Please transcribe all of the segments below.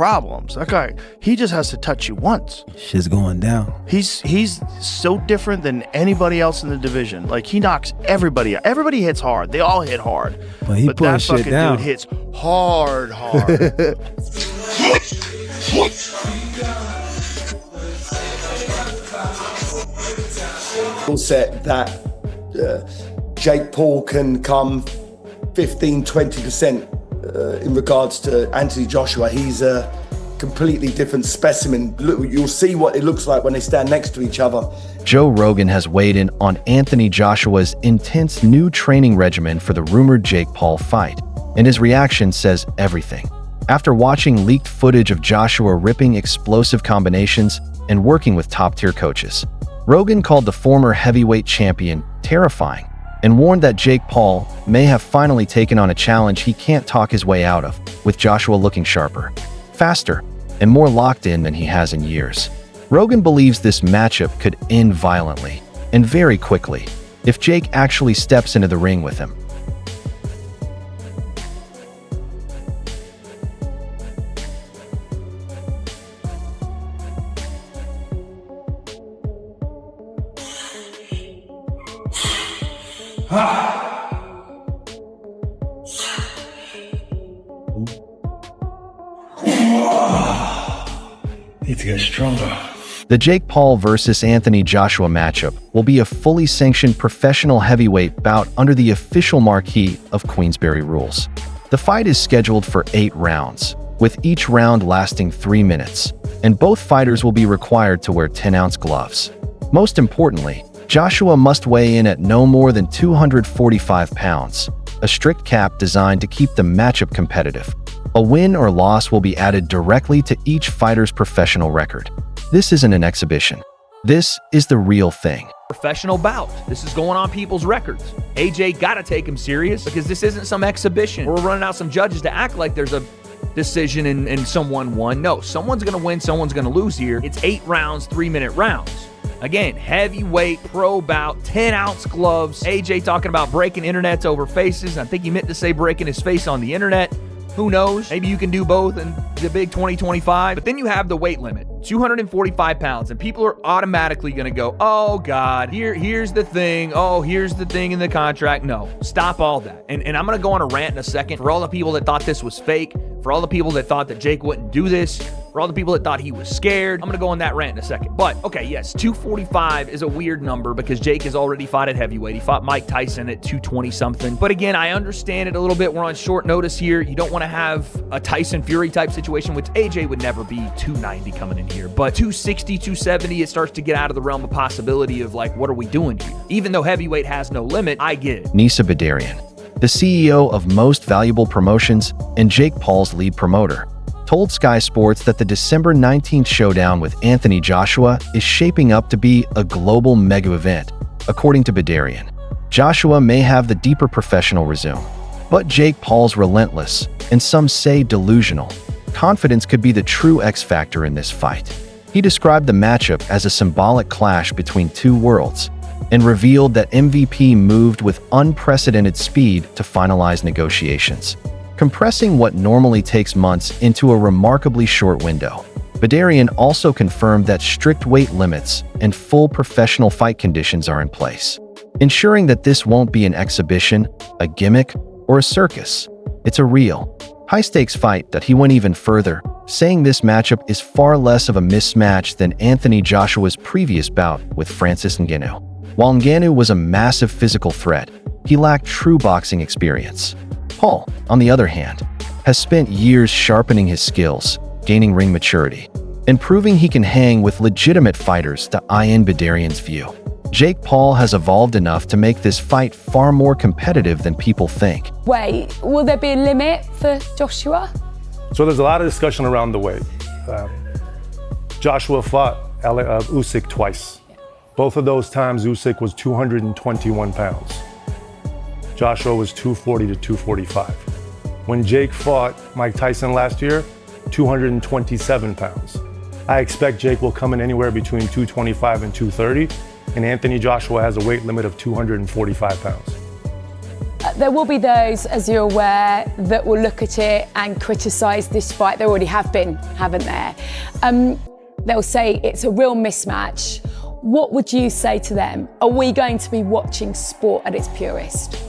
problems. That guy, he just has to touch you once. Shit's going down. He's so different than anybody else in the division. Like, he knocks everybody out. Everybody hits hard. They all hit hard. But that shit fucking down. dude hits hard. Set that Jake Paul can come 15-20% in regards to Anthony Joshua. He's a completely different specimen. You'll see what it looks like when they stand next to each other. Joe Rogan has weighed in on Anthony Joshua's intense new training regimen for the rumored Jake Paul fight, and his reaction says everything. After watching leaked footage of Joshua ripping explosive combinations and working with top-tier coaches, Rogan called the former heavyweight champion terrifying and warned that Jake Paul may have finally taken on a challenge he can't talk his way out of, with Joshua looking sharper, faster, and more locked in than he has in years. Rogan believes this matchup could end violently and very quickly if Jake actually steps into the ring with him. Need to get stronger. The Jake Paul versus Anthony Joshua matchup will be a fully sanctioned professional heavyweight bout under the official marquee of Queensberry rules. The fight is scheduled for 8 rounds, with each round lasting 3 minutes, and both fighters will be required to wear 10-ounce gloves. Most importantly, Joshua must weigh in at no more than 245 pounds, a strict cap designed to keep the matchup competitive. A win or loss will be added directly to each fighter's professional record. This isn't an exhibition. This is the real thing. Professional bout. This is going on people's records. AJ gotta take him serious because this isn't some exhibition. We're running out some judges to act like there's a decision and someone won. No, someone's gonna win, someone's gonna lose here. It's 8 rounds, 3-minute rounds. Again, heavyweight pro bout, 10-ounce gloves. AJ talking about breaking internets over faces. I think he meant to say breaking his face on the internet. Who knows? Maybe you can do both in the big 2025. But then you have the weight limit, 245 pounds, and people are automatically going to go, oh, God, here's the thing. Oh, here's the thing in the contract. No, stop all that. And I'm going to go on a rant in a second for all the people that thought this was fake, for all the people that thought that Jake wouldn't do this, for all the people that thought he was scared. I'm going to go on that rant in a second. But, okay, yes, 245 is a weird number because Jake has already fought at heavyweight. He fought Mike Tyson at 220-something. But again, I understand it a little bit. We're on short notice here. You don't want to have a Tyson Fury type situation, which AJ would never be 290 coming in here. But 260, 270, it starts to get out of the realm of possibility of like, what are we doing here? Even though heavyweight has no limit, I get it. Nisa Badarian, the CEO of Most Valuable Promotions and Jake Paul's lead promoter, told Sky Sports that the December 19th showdown with Anthony Joshua is shaping up to be a global mega event. According to Badarian, Joshua may have the deeper professional resume, but Jake Paul's relentless, and some say delusional, confidence could be the true X factor in this fight. He described the matchup as a symbolic clash between two worlds and revealed that MVP moved with unprecedented speed to finalize negotiations, compressing what normally takes months into a remarkably short window. Badarian also confirmed that strict weight limits and full professional fight conditions are in place, ensuring that this won't be an exhibition, a gimmick, or a circus. It's a real, high-stakes fight that he went even further, saying this matchup is far less of a mismatch than Anthony Joshua's previous bout with Francis Ngannou. While Ngannou was a massive physical threat, he lacked true boxing experience. Paul, on the other hand, has spent years sharpening his skills, gaining ring maturity, and proving he can hang with legitimate fighters to in Badarian's view. Jake Paul has evolved enough to make this fight far more competitive than people think. Wait, will there be a limit for Joshua? So there's a lot of discussion around the weight. Joshua fought Usyk twice. Both of those times, Usyk was 221 pounds. Joshua was 240 to 245. When Jake fought Mike Tyson last year, 227 pounds. I expect Jake will come in anywhere between 225 and 230, and Anthony Joshua has a weight limit of 245 pounds. there will be those, as you're aware, that will look at it and criticise this fight. There already have been, haven't there? They'll say it's a real mismatch. What would you say to them? Are we going to be watching sport at its purest?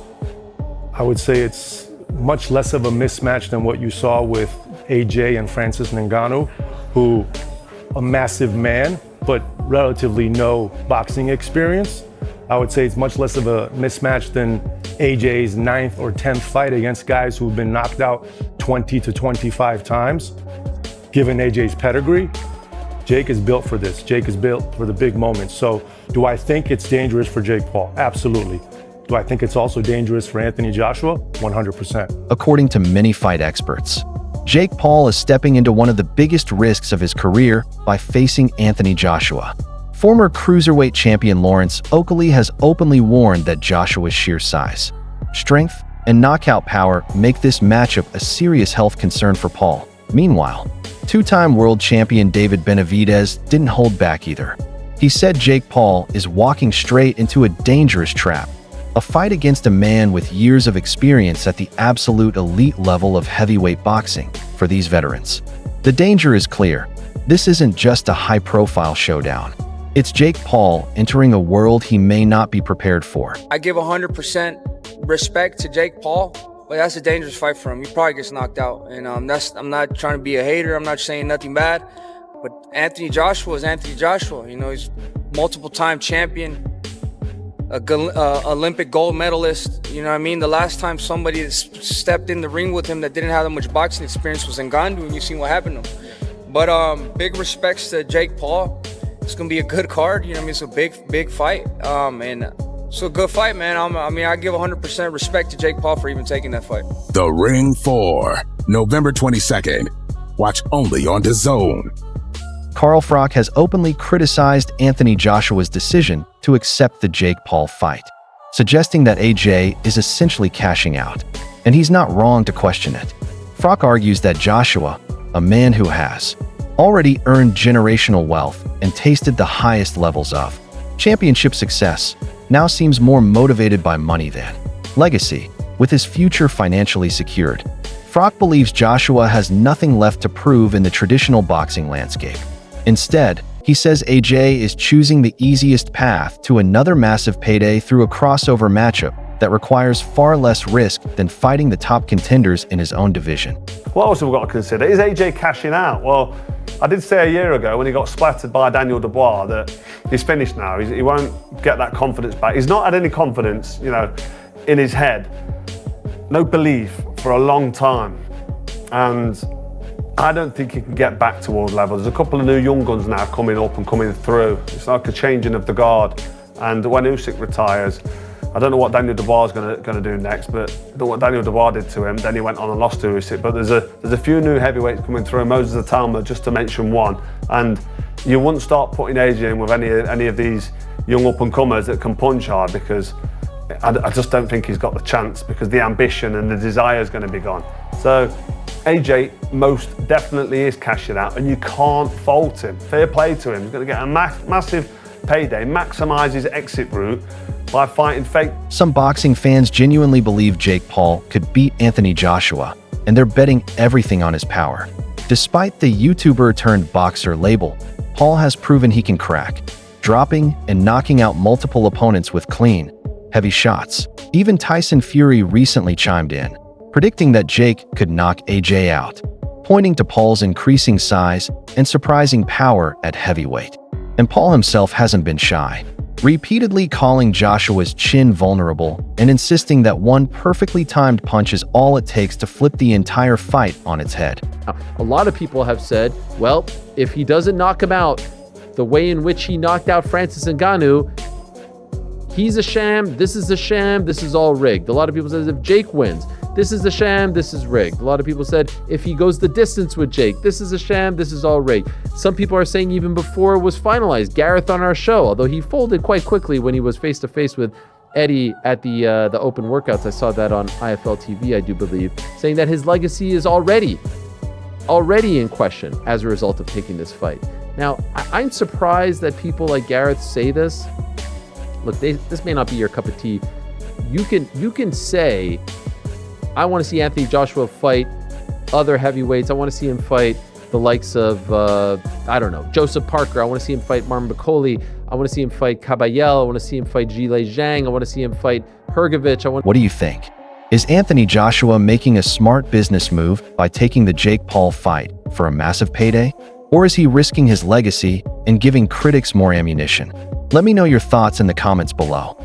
I would say it's much less of a mismatch than what you saw with AJ and Francis Ngannou, who a massive man, but relatively no boxing experience. I would say it's much less of a mismatch than AJ's 9th or 10th fight against guys who've been knocked out 20 to 25 times. Given AJ's pedigree, Jake is built for this. Jake is built for the big moments. So do I think it's dangerous for Jake Paul? Absolutely. Do I think it's also dangerous for Anthony Joshua? 100%. According to many fight experts, Jake Paul is stepping into one of the biggest risks of his career by facing Anthony Joshua. Former cruiserweight champion Lawrence Oakley has openly warned that Joshua's sheer size, strength, and knockout power make this matchup a serious health concern for Paul. Meanwhile, two-time world champion David Benavidez didn't hold back either. He said Jake Paul is walking straight into a dangerous trap, a fight against a man with years of experience at the absolute elite level of heavyweight boxing for these veterans. The danger is clear. This isn't just a high-profile showdown. It's Jake Paul entering a world he may not be prepared for. I give 100% respect to Jake Paul, but that's a dangerous fight for him. He probably gets knocked out, and I'm not trying to be a hater. I'm not saying nothing bad, but Anthony Joshua is Anthony Joshua. You know, he's multiple-time champion, Olympic gold medalist. You know what I mean? The last time somebody stepped in the ring with him that didn't have that much boxing experience was Ngannou, and you've seen what happened to him. But big respects to Jake Paul. It's gonna be a good card. You know what I mean? It's a big fight, and it's a good fight, man. I give 100% respect to Jake Paul for even taking that fight. The Ring 4, November 22nd. Watch only on DAZN. Carl Froch has openly criticized Anthony Joshua's decision to accept the Jake Paul fight, suggesting that AJ is essentially cashing out, and he's not wrong to question it. Froch argues that Joshua, a man who has already earned generational wealth and tasted the highest levels of championship success, now seems more motivated by money than legacy, with his future financially secured. Froch believes Joshua has nothing left to prove in the traditional boxing landscape. Instead, he says AJ is choosing the easiest path to another massive payday through a crossover matchup that requires far less risk than fighting the top contenders in his own division. What else have we got to consider? Is AJ cashing out? Well, I did say a year ago when he got splattered by Daniel Dubois that he's finished now. He won't get that confidence back. He's not had any confidence, in his head. No belief for a long time. And I don't think he can get back to world level. There's a couple of new young guns now coming up and coming through. It's like a changing of the guard. And when Usyk retires, I don't know what Daniel Dubois is going to do next, but what Daniel Dubois did to him, then he went on and lost to Usyk. But there's a few new heavyweights coming through, Moses Atalma, just to mention one. And you wouldn't start putting AJ in with any of these young up-and-comers that can punch hard, because I just don't think he's got the chance, because the ambition and the desire is going to be gone. So AJ most definitely is cashing out, and you can't fault him. Fair play to him. He's going to get a massive payday, maximise his exit route by fighting fake. Some boxing fans genuinely believe Jake Paul could beat Anthony Joshua, and they're betting everything on his power. Despite the YouTuber-turned-boxer label, Paul has proven he can crack, dropping and knocking out multiple opponents with clean, heavy shots. Even Tyson Fury recently chimed in, predicting that Jake could knock AJ out, pointing to Paul's increasing size and surprising power at heavyweight. And Paul himself hasn't been shy, repeatedly calling Joshua's chin vulnerable and insisting that one perfectly timed punch is all it takes to flip the entire fight on its head. A lot of people have said, well, if he doesn't knock him out the way in which he knocked out Francis Ngannou, he's a sham, this is a sham, this is all rigged. A lot of people said if Jake wins, this is a sham, this is rigged. A lot of people said if he goes the distance with Jake, this is a sham, this is all rigged. Some people are saying even before it was finalized, Gareth on our show, although he folded quite quickly when he was face-to-face with Eddie at the open workouts. I saw that on IFL TV, I do believe, saying that his legacy is already in question as a result of taking this fight. Now, I'm surprised that people like Gareth say this. Look, this may not be your cup of tea. You can say, I want to see Anthony Joshua fight other heavyweights. I want to see him fight the likes of, I don't know, Joseph Parker. I want to see him fight Marvin Bakoli. I want to see him fight Caballel. I want to see him fight Zhilei Zhang. I want to see him fight Hrgovic. What do you think? Is Anthony Joshua making a smart business move by taking the Jake Paul fight for a massive payday? Or is he risking his legacy and giving critics more ammunition? Let me know your thoughts in the comments below.